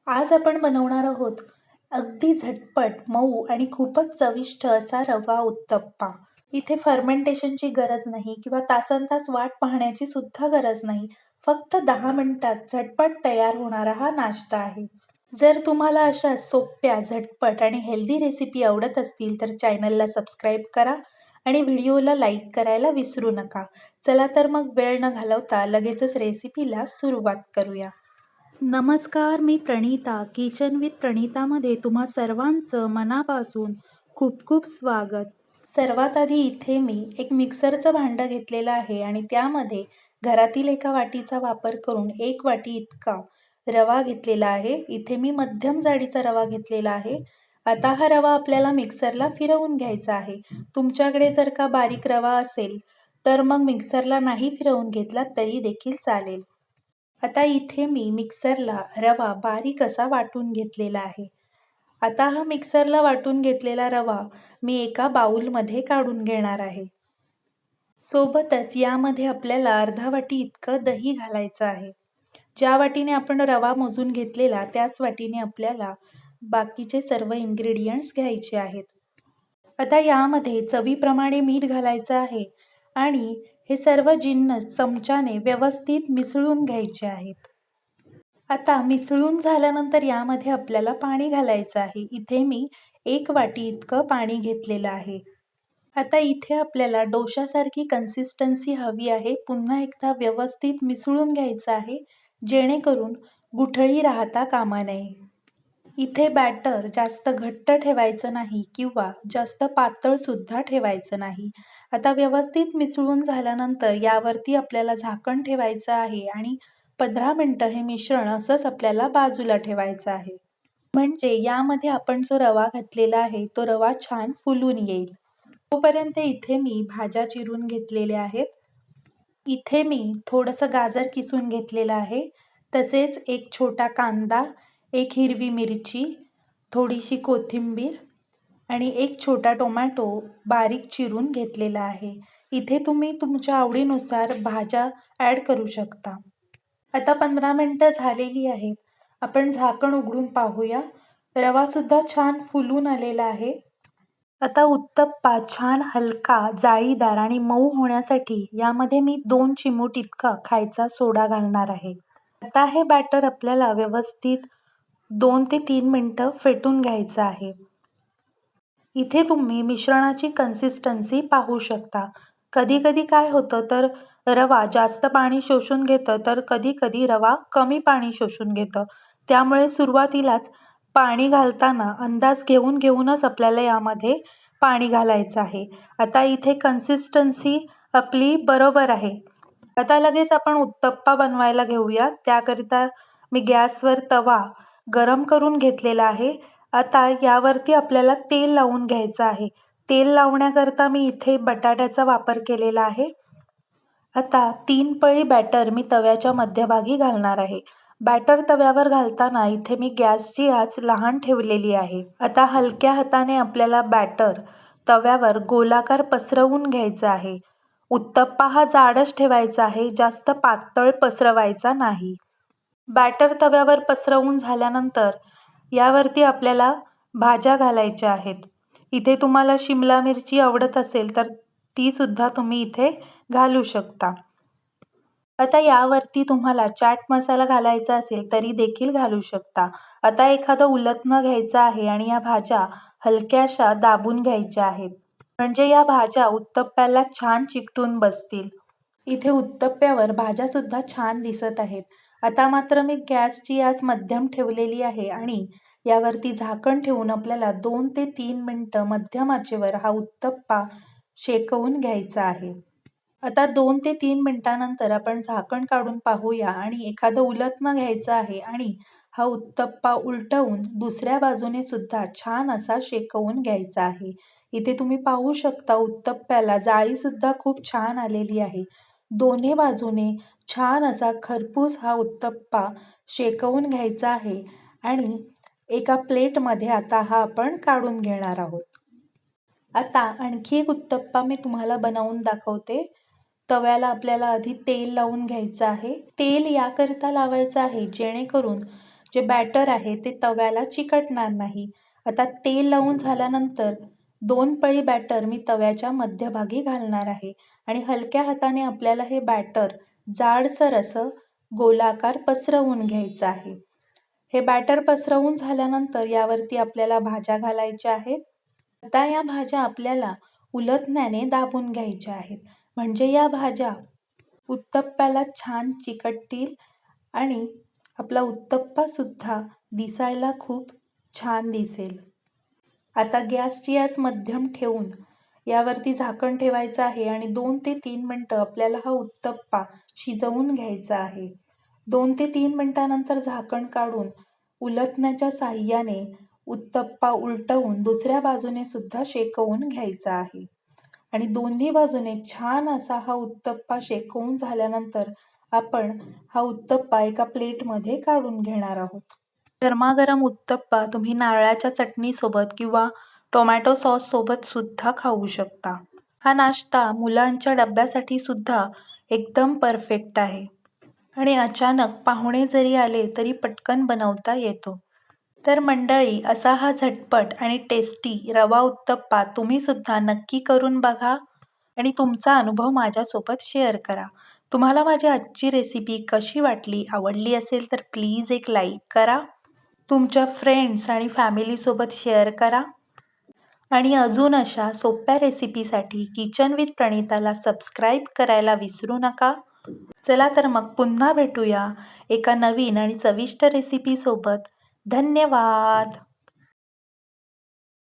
आज आपण बनवणार आहोत अगदी झटपट, मऊ आणि खूपच चविष्ट असा रवा उत्तप्पा. इथे फर्मेंटेशनची गरज नाही किंवा तासनतास वाट पाहण्याची सुद्धा गरज नाही. फक्त 10 मिनिटात झटपट तयार होणारा हा नाश्ता आहे. जर तुम्हाला अशा सोप्या, झटपट आणि हेल्दी रेसिपी आवडत असतील तर चॅनलला सबस्क्राईब करा आणि व्हिडिओला लाईक करायला विसरू नका. चला तर मग वेळ न घालवता लगेचच रेसिपीला सुरुवात करूया. नमस्कार, मी प्रणीता. किचन विथ प्रणीतामध्ये तुम्हा सर्वांचं मनापासून खूप खूप स्वागत. सर्वात आधी इथे मी एक मिक्सरचं भांडं घेतलेलं आहे आणि त्यामध्ये घरातील एका वाटीचा वापर करून 1 वाटी इतका रवा घेतलेला आहे. इथे मी मध्यम जाडीचा रवा घेतलेला आहे. आता हा रवा आपल्याला मिक्सरला फिरवून घ्यायचा आहे. तुमच्याकडे जर का बारीक रवा असेल तर मग मिक्सरला नाही फिरवून घेतला तरी देखील चालेल. आता इथे मी मिक्सरला रवा बारीक असा वाटून घेतलेला आहे. आता हा मिक्सरला वाटून घेतलेला रवा मी एका बाउलमध्ये काढून घेणार आहे. सोबतच यामध्ये आपल्याला अर्धा वाटी इतकं दही घालायचं आहे. ज्या वाटीने आपण रवा मोजून घेतलेला त्याच वाटीने आपल्याला बाकीचे सर्व इन्ग्रेडियंट्स घ्यायचे आहेत. आता यामध्ये चवीप्रमाणे मीठ घालायचं आहे आणि हे सर्व जिन्नस चमच्याने व्यवस्थित मिसळून घ्यायचे आहेत. आता मिसळून झाल्यानंतर यामध्ये आपल्याला पाणी घालायचं आहे. इथे मी 1 वाटी इतकं पाणी घेतलेलं आहे. आता इथे आपल्याला डोशासारखी कन्सिस्टन्सी हवी आहे. पुन्हा एकदा व्यवस्थित मिसळून घ्यायचं आहे, जेणेकरून गुठळी राहता कामा नये. इथे बॅटर जास्त घट्ट ठेवायचं नाही किंवा जास्त पातळसुद्धा ठेवायचं नाही. आता व्यवस्थित मिसळून झाल्यानंतर यावरती आपल्याला झाकण ठेवायचं आहे आणि 15 मिनिटं हे मिश्रण असंच आपल्याला बाजूला ठेवायचं आहे. म्हणजे यामध्ये आपण जो रवा घातलेला आहे तो रवा छान फुलून येईल. तोपर्यंत इथे मी भाज्या चिरून घेतलेल्या आहेत. इथे मी थोडंसं गाजर किसून घेतलेलं आहे. तसेच एक छोटा कांदा, एक हिरवी मिरची, थोडीशी कोथिंबीर आणि एक छोटा टोमॅटो बारीक चिरून घेतलेला आहे. इथे तुम्ही तुमच्या आवडीनुसार भाज्या ॲड करू शकता. आता 15 मिनिटं झालेली आहेत. आपण झाकण उघडून पाहूया. रवासुद्धा छान फुलून आलेला आहे. आता उत्तप्पा छान हलका, जाळीदार आणि मऊ होण्यासाठी यामध्ये मी 2 चिमूट इतका खायचा सोडा घालणार आहे. आता हे बॅटर आपल्याला व्यवस्थित 2 ते 3 मिनिटं फेटून घ्यायचं आहे. इथे तुम्ही मिश्रणाची कन्सिस्टन्सी पाहू शकता. कधी-कधी काय होतं तर रवा जास्त पाणी शोषून घेतं, तर कधी-कधी रवा कमी पाणी शोषून घेतं. त्यामुळे सुरुवातीलाच पाणी घालताना अंदाज घेऊनच आपल्याला यामध्ये पाणी घालायचं आहे. आता इथे कन्सिस्टन्सी आपली बरोबर आहे. आता लगेच आपण उत्तप्पा बनवायला घेऊया. त्याकरिता मी गॅसवर तवा गरम करून घेतलेला आहे. आता यावरती आपल्याला तेल लावून घ्यायचं आहे. तेल लावण्याकरता मी इथे बटाट्याचा वापर केलेला आहे. आता 3 पळी बॅटर मी तव्याच्या मध्यभागी घालणार आहे. बॅटर तव्यावर घालताना इथे मी गॅसची आच लहान ठेवलेली आहे. आता हलक्या हाताने आपल्याला बॅटर तव्यावर गोलाकार पसरवून घ्यायचं आहे. उत्तप्पा हा जाडच ठेवायचा आहे, जास्त पातळ पसरवायचा नाही. बॅटर तव्यावर पसरवून झाल्यानंतर यावरती आपल्याला भाज्या घालायच्या आहेत. इथे तुम्हाला शिमला मिरची आवडत असेल तर ती सुद्धा तुम्ही इथे घालू शकता. आता यावरती तुम्हाला चाट मसाला घालायचा असेल तरी देखील घालू शकता. आता एखादं उलथनं घ्यायचं आहे आणि या भाज्या हलक्याशा दाबून घ्यायच्या आहेत. म्हणजे या भाज्या उत्तप्प्याला छान चिकटून बसतील. इथे उत्तप्प्यावर भाज्यासुद्धा छान दिसत आहेत. आता मात्र मी गॅसची आच मध्यम ठेवलेली आहे आणि यावरती झाकण ठेवून आपल्याला 2 ते 3 मिनिटं मध्यम आचेवर हा उत्तप्पा शेकवून घ्यायचा आहे. आता 2 ते 3 मिनिटानंतर आपण झाकण काढून पाहूया आणि एखादं उलथनं घ्यायचं आहे आणि हा उत्तप्पा उलटवून दुसऱ्या बाजूने सुद्धा छान असा शेकवून घ्यायचा आहे. इथे तुम्ही पाहू शकता उत्तप्प्याला जाळीसुद्धा खूप छान आलेली आहे. दोन्ही बाजूने छान असा खरपूस हा उत्तप्पा शेकवून घ्यायचा आहे आणि एका प्लेटमध्ये आता हा आपण काढून घेणार आहोत. आता आणखी एक उत्तप्पा मी तुम्हाला बनवून दाखवते. तव्याला आपल्याला आधी तेल लावून घ्यायचं आहे. तेल याकरिता लावायचं आहे जेणेकरून जे बॅटर आहे ते तव्याला चिकटणार नाही. आता तेल लावून झाल्यानंतर 2 पळी बॅटर मी तव्याच्या मध्यभागी घालणार आहे आणि हलक्या हाताने आपल्याला हे बॅटर जाडसर असं गोलाकार पसरवून घ्यायचं आहे. हे बॅटर पसरवून झाल्यानंतर यावरती आपल्याला भाज्या घालायच्या आहेत. आता या भाज्या आपल्याला उलथण्याने दाबून घ्यायच्या आहेत. म्हणजे या भाज्या उत्तप्प्याला छान चिकटतील आणि आपला उत्तप्पासुद्धा दिसायला खूप छान दिसेल. आता गॅसची आच मध्यम ठेवून यावरती झाकण ठेवायचं आहे आणि 2 ते 3 मिनिटं आपल्याला हा उत्तप्पा शिजवून घ्यायचा आहे. 2 ते 3 मिनिटानंतर झाकण काढून उलथण्याच्या साहाय्याने उत्तप्पा उलटवून दुसऱ्या बाजूने सुद्धा शेकवून घ्यायचा आहे. आणि दोन्ही बाजूने छान असा हा उत्तप्पा शेकवून झाल्यानंतर आपण हा उत्तप्पा एका प्लेटमध्ये काढून घेणार आहोत. गरमागरम उत्तप्पा तुम्ही नारळाच्या चटणीसोबत किंवा टोमॅटो सॉससोबत सुद्धा खाऊ शकता. हा नाश्ता मुलांच्या डब्यासाठी सुद्धा एकदम परफेक्ट आहे आणि अचानक पाहुणे जरी आले तरी पटकन बनवता येतो. तर मंडळी, असा हा झटपट आणि टेस्टी रवा उत्तप्पा तुम्ही सुद्धा नक्की करून बघा आणि तुमचा अनुभव माझ्यासोबत शेअर करा. तुम्हाला माझी आजची रेसिपी कशी वाटली, आवडली असेल तर प्लीज एक लाईक करा. तुमच्या फ्रेंड्स आणि फॅमिलीसोबत शेअर करा आणि अजून अशा सोप्या रेसिपीसाठी किचन विथ प्रणिताला सबस्क्राईब करायला विसरू नका. चला तर मग पुन्हा भेटूया एका नवीन आणि चविष्ट रेसिपीसोबत. धन्यवाद.